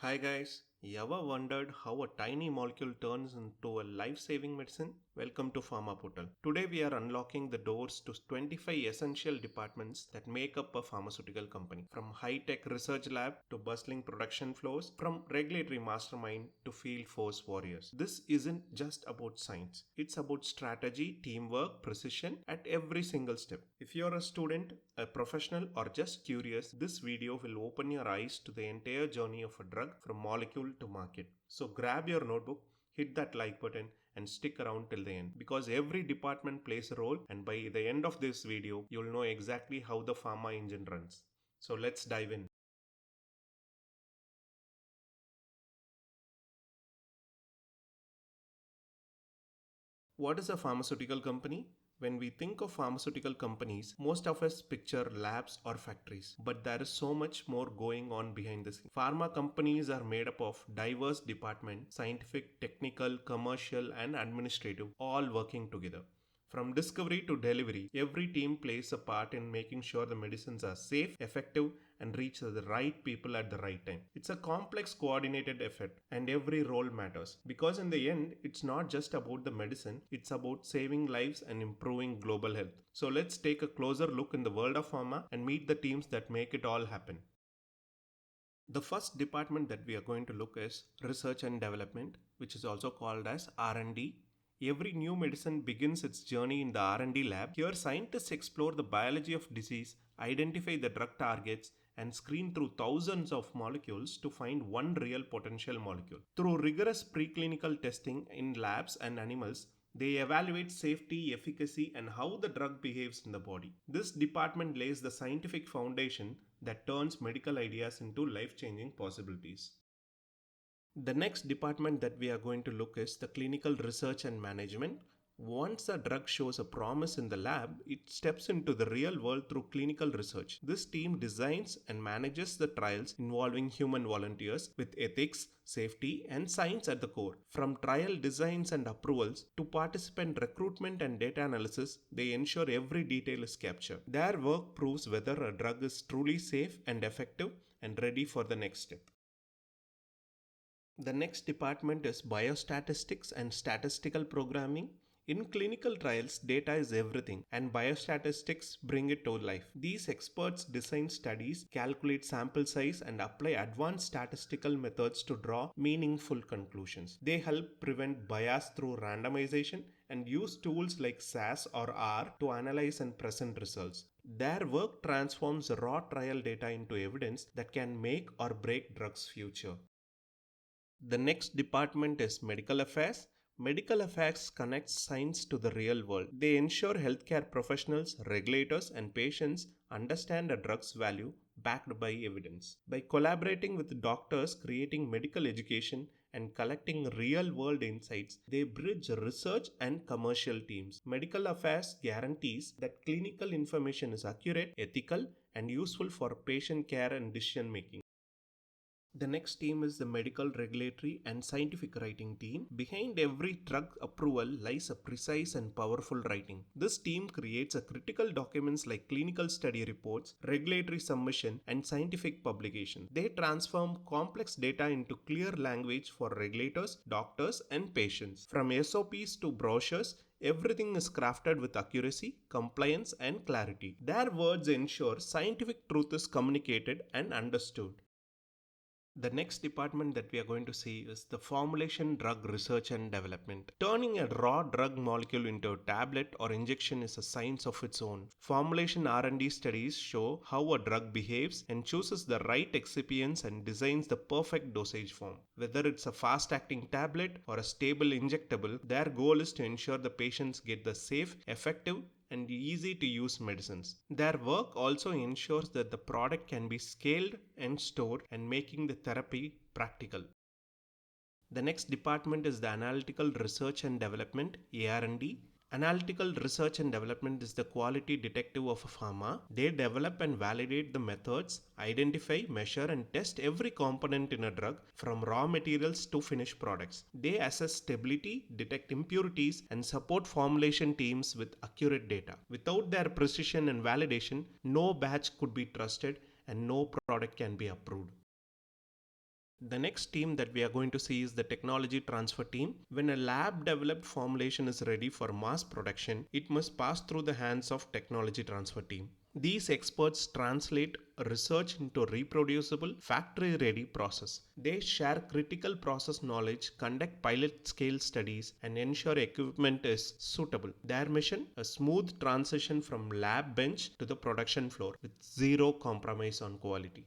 Hi guys, you ever wondered how a tiny molecule turns into a life-saving medicine? Welcome to Pharma Portal. Today we are unlocking the doors to 25 essential departments that make up a pharmaceutical company. From high-tech research lab to bustling production floors, from regulatory mastermind to field force warriors. This isn't just about science. It's about strategy, teamwork, precision at every single step. If you're a student, a professional or just curious, this video will open your eyes to the entire journey of a drug from molecule to market. So grab your notebook, hit that like button and stick around till the end because every department plays a role and by the end of this video you'll know exactly how the pharma engine runs. So let's dive in. What is a pharmaceutical company? When we think of pharmaceutical companies, most of us picture labs or factories, but there is so much more going on behind the scenes. Pharma companies are made up of diverse departments, scientific, technical, commercial, and administrative, all working together. From discovery to delivery, every team plays a part in making sure the medicines are safe, effective, and reach the right people at the right time. It's a complex coordinated effort and every role matters because in the end it's not just about the medicine, it's about saving lives and improving global health. So let's take a closer look in the world of pharma and meet the teams that make it all happen. The first department that we are going to look is research and development, which is also called as R&D. Every new medicine begins its journey in the R&D lab. Here scientists explore the biology of disease, identify the drug targets and screen through thousands of molecules to find one real potential molecule. Through rigorous preclinical testing in labs and animals, they evaluate safety, efficacy, and how the drug behaves in the body. This department lays the scientific foundation that turns medical ideas into life changing possibilities. The next department that we are going to look is the clinical research and management. Once a drug shows a promise in the lab, it steps into the real world through clinical research. This team designs and manages the trials involving human volunteers with ethics, safety, and science at the core. From trial designs and approvals to participant recruitment and data analysis, they ensure every detail is captured. Their work proves whether a drug is truly safe and effective and ready for the next step. The next department is biostatistics and statistical programming. In clinical trials, data is everything, and biostatistics bring it to life. These experts design studies, calculate sample size, and apply advanced statistical methods to draw meaningful conclusions. They help prevent bias through randomization and use tools like SAS or R to analyze and present results. Their work transforms raw trial data into evidence that can make or break drugs' future. The next department is medical affairs. Medical affairs connects science to the real world. They ensure healthcare professionals, regulators, and patients understand a drug's value backed by evidence. By collaborating with doctors, creating medical education, and collecting real world insights, they bridge research and commercial teams. Medical affairs guarantees that clinical information is accurate, ethical, and useful for patient care and decision making. The next team is the medical, regulatory, and scientific writing team. Behind every drug approval lies a precise and powerful writing. This team creates a critical documents like clinical study reports, regulatory submission, and scientific publication. They transform complex data into clear language for regulators, doctors, and patients. From SOPs to brochures, everything is crafted with accuracy, compliance, and clarity. Their words ensure scientific truth is communicated and understood. The next department that we are going to see is the formulation, drug research and development. Turning a raw drug molecule into a tablet or injection is a science of its own. Formulation R&D studies show how a drug behaves and chooses the right excipients and designs the perfect dosage form. Whether it's a fast-acting tablet or a stable injectable, their goal is to ensure the patients get the safe, effective, and easy to use medicines. Their work also ensures that the product can be scaled and stored and making the therapy practical. The next department is the Analytical Research and Development (AR&D). Analytical research and development is the quality detective of a pharma. They develop and validate the methods, identify, measure, and test every component in a drug from raw materials to finished products. They assess stability, detect impurities, and support formulation teams with accurate data. Without their precision and validation, no batch could be trusted and no product can be approved. The next team that we are going to see is the technology transfer team. When a lab developed formulation is ready for mass production, it must pass through the hands of technology transfer team. These experts translate research into reproducible, factory ready process. They share critical process knowledge, conduct pilot scale studies, and ensure equipment is suitable. Their mission: a smooth transition from lab bench to the production floor with zero compromise on quality.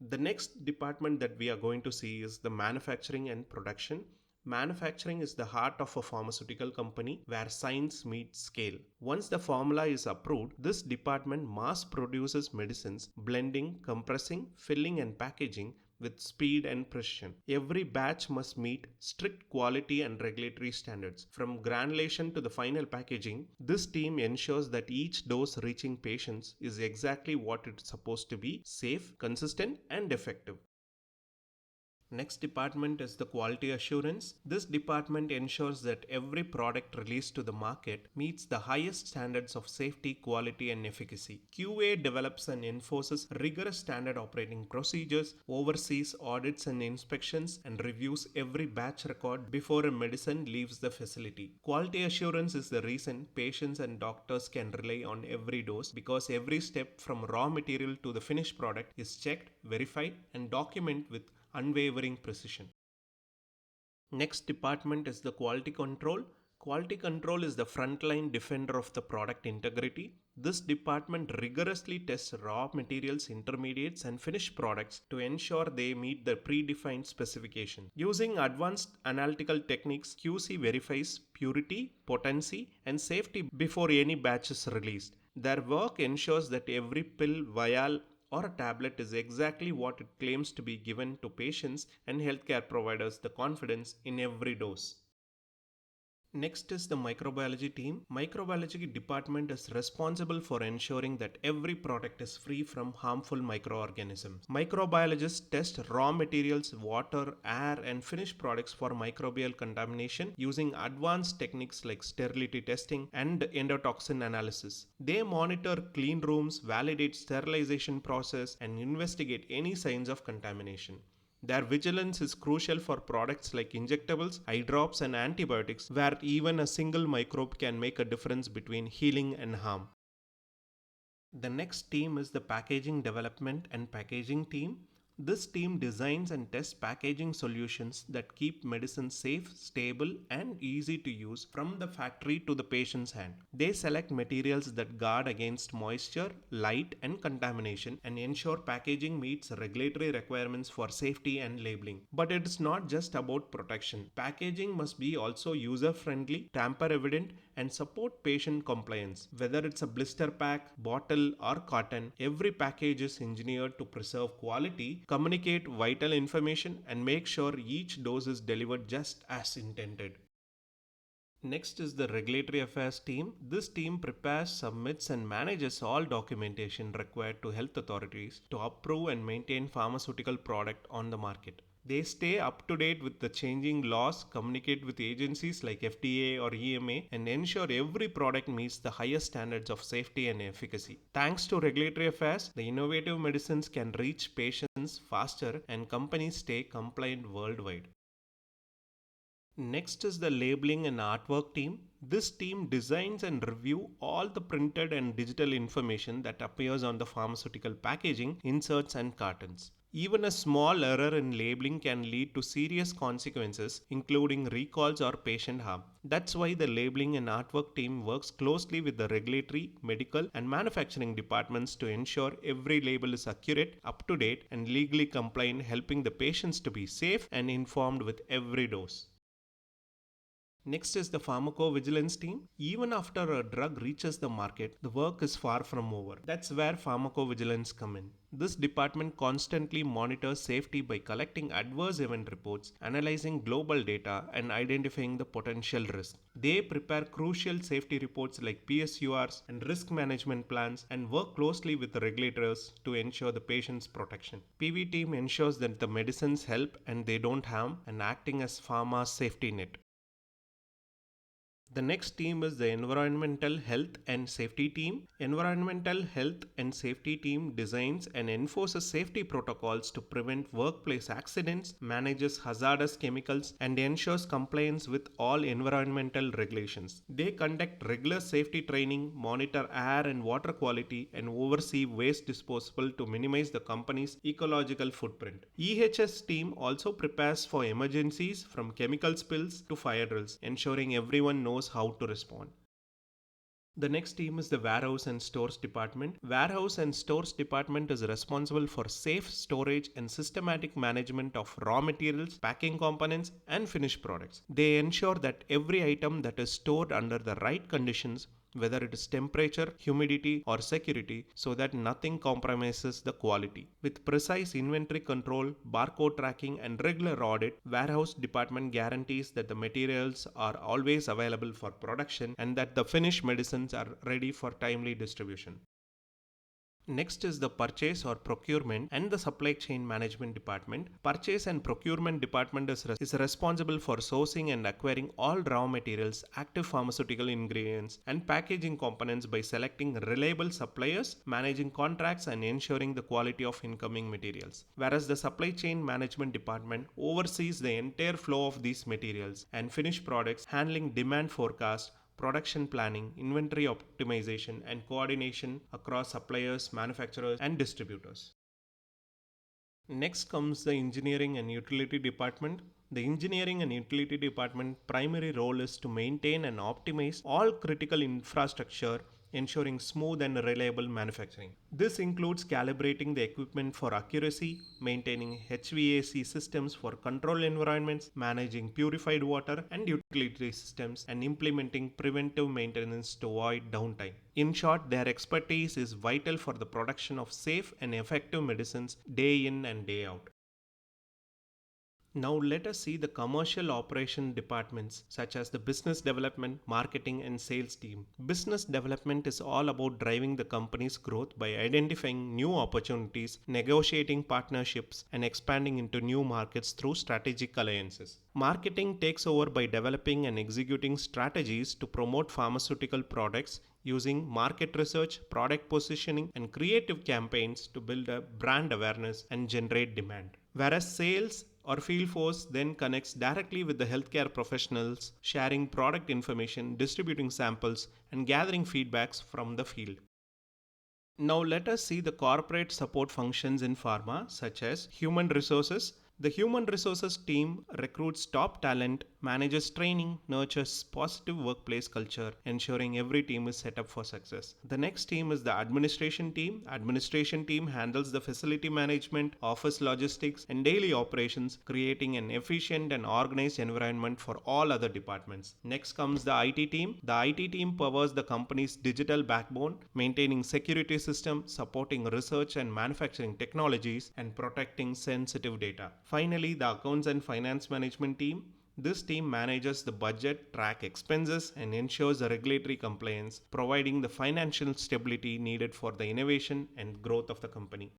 The next department that we are going to see is the manufacturing and production. Manufacturing is the heart of a pharmaceutical company where science meets scale. Once the formula is approved, this department mass produces medicines, blending, compressing, filling, and packaging with speed and precision. Every batch must meet strict quality and regulatory standards. From granulation to the final packaging, this team ensures that each dose reaching patients is exactly what it's supposed to be: safe, consistent, and effective. Next department is the quality assurance. This department ensures that every product released to the market meets the highest standards of safety, quality, and efficacy. QA develops and enforces rigorous standard operating procedures, oversees audits and inspections, and reviews every batch record before a medicine leaves the facility. Quality assurance is the reason patients and doctors can rely on every dose, because every step from raw material to the finished product is checked, verified, and documented with unwavering precision. Next department is the quality control. Quality control is the frontline defender of the product integrity. This department rigorously tests raw materials, intermediates, and finished products to ensure they meet the predefined specification. Using advanced analytical techniques, QC verifies purity, potency, and safety before any batch is released. Their work ensures that every pill, vial, or a tablet is exactly what it claims to be, given to patients and healthcare providers the confidence in every dose. Next is the microbiology team. Microbiology department is responsible for ensuring that every product is free from harmful microorganisms. Microbiologists test raw materials, water, air, and finished products for microbial contamination using advanced techniques like sterility testing and endotoxin analysis. They monitor clean rooms, validate sterilization process, and investigate any signs of contamination. Their vigilance is crucial for products like injectables, eye drops, and antibiotics, where even a single microbe can make a difference between healing and harm. The next team is the packaging development and packaging team. This team designs and tests packaging solutions that keep medicine safe, stable, and easy to use from the factory to the patient's hand. They select materials that guard against moisture, light, and contamination, and ensure packaging meets regulatory requirements for safety and labeling. But it is not just about protection. Packaging must be also user friendly, tamper evident, and support patient compliance. Whether it's a blister pack, bottle, or carton, every package is engineered to preserve quality, communicate vital information, and make sure each dose is delivered just as intended. Next is the regulatory affairs team. This team prepares, submits, and manages all documentation required to health authorities to approve and maintain pharmaceutical product on the market. They stay up to date with the changing laws, communicate with agencies like FDA or EMA, and ensure every product meets the highest standards of safety and efficacy. Thanks to regulatory affairs, the innovative medicines can reach patients faster and companies stay compliant worldwide. Next is the labeling and artwork team. This team designs and review all the printed and digital information that appears on the pharmaceutical packaging, inserts, and cartons. Even a small error in labeling can lead to serious consequences, including recalls or patient harm. That's why the labeling and artwork team works closely with the regulatory, medical, and manufacturing departments to ensure every label is accurate, up to date, and legally compliant, helping the patients to be safe and informed with every dose. Next is the pharmacovigilance team. Even after a drug reaches the market, the work is far from over. That's where pharmacovigilance come in. This department constantly monitors safety by collecting adverse event reports, analyzing global data, and identifying the potential risk. They prepare crucial safety reports like PSURs and risk management plans, and work closely with the regulators to ensure the patient's protection. PV team ensures that the medicines help and they don't harm, and acting as pharma's safety net. The next team is the Environmental Health and Safety Team. Environmental Health and Safety Team designs and enforces safety protocols to prevent workplace accidents, manages hazardous chemicals, and ensures compliance with all environmental regulations. They conduct regular safety training, monitor air and water quality, and oversee waste disposal to minimize the company's ecological footprint. EHS team also prepares for emergencies from chemical spills to fire drills, ensuring everyone knows how to respond. The next team is the Warehouse and Stores Department. Warehouse and Stores Department is responsible for safe storage and systematic management of raw materials, packing components, and finished products. They ensure that every item that is stored under the right conditions, whether it is temperature, humidity, or security, so that nothing compromises the quality. With precise inventory control, barcode tracking, and regular audit, warehouse department guarantees that the materials are always available for production and that the finished medicines are ready for timely distribution. Next is the Purchase or Procurement and the Supply Chain Management Department. Purchase and Procurement Department is responsible for sourcing and acquiring all raw materials, active pharmaceutical ingredients, and packaging components by selecting reliable suppliers, managing contracts, and ensuring the quality of incoming materials. Whereas the Supply Chain Management Department oversees the entire flow of these materials and finished products, handling demand forecast, production planning, inventory optimization, and coordination across suppliers, manufacturers, and distributors. Next comes the Engineering and Utility Department. The Engineering and Utility Department primary role is to maintain and optimize all critical infrastructure, ensuring smooth and reliable manufacturing. This includes calibrating the equipment for accuracy, maintaining HVAC systems for control environments, managing purified water and utility systems, and implementing preventive maintenance to avoid downtime. In short, their expertise is vital for the production of safe and effective medicines day in and day out. Now let us see the commercial operation departments such as the business development, marketing and sales team. Business development is all about driving the company's growth by identifying new opportunities, negotiating partnerships and expanding into new markets through strategic alliances. Marketing takes over by developing and executing strategies to promote pharmaceutical products using market research, product positioning, and creative campaigns to build a brand awareness and generate demand. Whereas sales or field force then connects directly with the healthcare professionals, sharing product information, distributing samples, and gathering feedbacks from the field. Now let us see the corporate support functions in pharma, such as human resources. The human resources team recruits top talent, manages training, nurtures positive workplace culture, ensuring every team is set up for success. The next team is the administration team. Administration team handles the facility management, office logistics, and daily operations, creating an efficient and organized environment for all other departments. Next comes the IT team. The IT team powers the company's digital backbone, maintaining security systems, supporting research and manufacturing technologies, and protecting sensitive data. Finally, the accounts and finance management team. This team manages the budget, track expenses, and ensures the regulatory compliance, providing the financial stability needed for the innovation and growth of the company.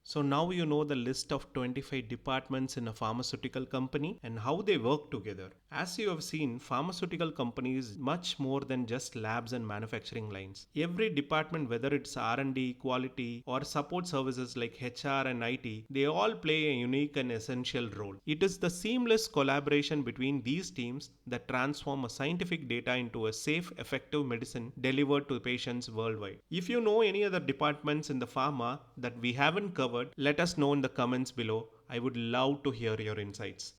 So now you know the list of 25 departments in a pharmaceutical company and how they work together. As you have seen, pharmaceutical companies is much more than just labs and manufacturing lines. Every department, whether it's R&D, quality, or support services like HR and IT, they all play a unique and essential role. It is the seamless collaboration between these teams that transform a scientific data into a safe, effective medicine delivered to patients worldwide. If you know any other departments in the pharma that we haven't covered, let us know in the comments below. I would love to hear your insights.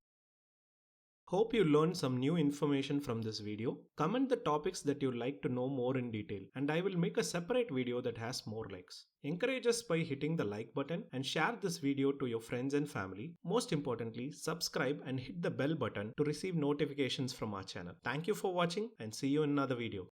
Hope you learned some new information from this video. Comment the topics that you'd like to know more in detail, and I will make a separate video that has more likes. Encourage us by hitting the like button and share this video to your friends and family. Most importantly, subscribe and hit the bell button to receive notifications from our channel. Thank you for watching and see you in another video.